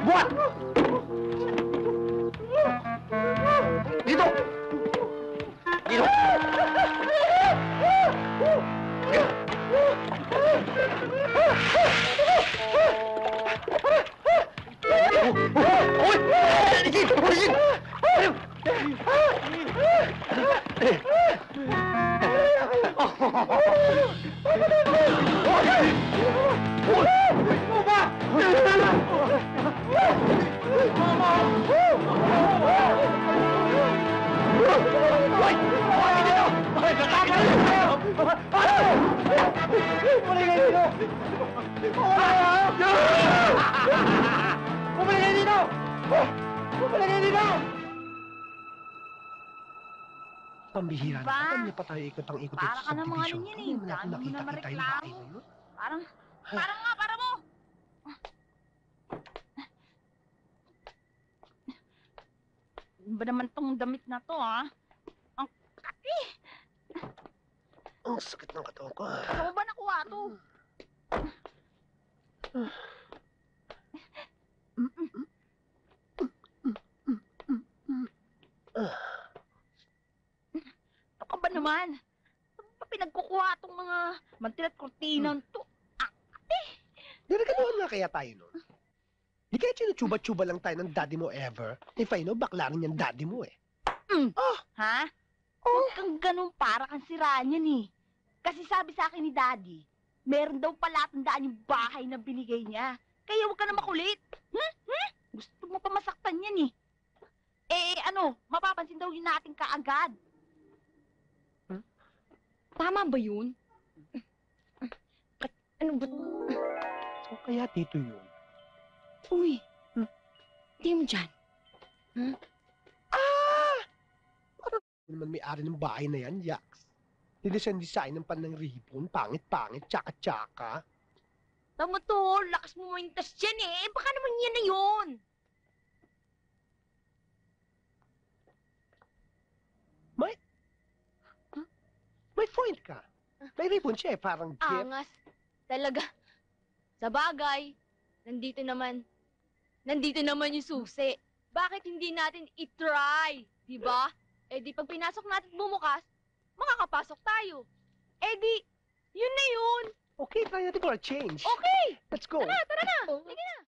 Buat! Dito! Dito! Pambihira na. Alam niya pa tayo ikot ang ikot Para ka namang ano yan eh. Wala akong Dami mo na mareklamo. Parang nga, para mo. Ano ba naman tong damit na to, ha? Ang kati. Ang sakit ng katawan ko. Saan mo ba nakuha to? Ano ka ba naman? Saan pa pinagkukuha itong mga mantil at kortina to? Narigaluhan nga kaya tayo nun. Di kaya sinuchuba-chuba lang tayo ng daddy mo ever. If I know, bakla rin yung daddy mo eh. Ha? Huwag kang ganun para kang siraan yan eh. Kasi sabi sa akin ni Daddy, meron daw palatandaan yung bahay na binigay niya. Kaya huwag ka na makulit. Gusto mo pa masaktan yan eh. Mapapansin daw yun natin kaagad. Tama ba yun? Ano ba? So kaya dito yun. Uy, hindi mo dyan. Parang naman may-ari ng bahay na yan, Yaks. Dinesign ng panang ripon, pangit-pangit, tsaka-tsaka. Tama to, lakas mo maintas dyan eh. Baka naman yan na yun. May point ka. May ripon siya eh, parang gift. Angas. Talaga. Sa bagay, nandito naman yung susi. Bakit hindi natin i-try? Diba? Eh di pag pinasok natin at bumukas, makakapasok tayo. Eh di, yun na yun. Okay, try natin for a change. Okay. Let's go. Tara na. Sige na.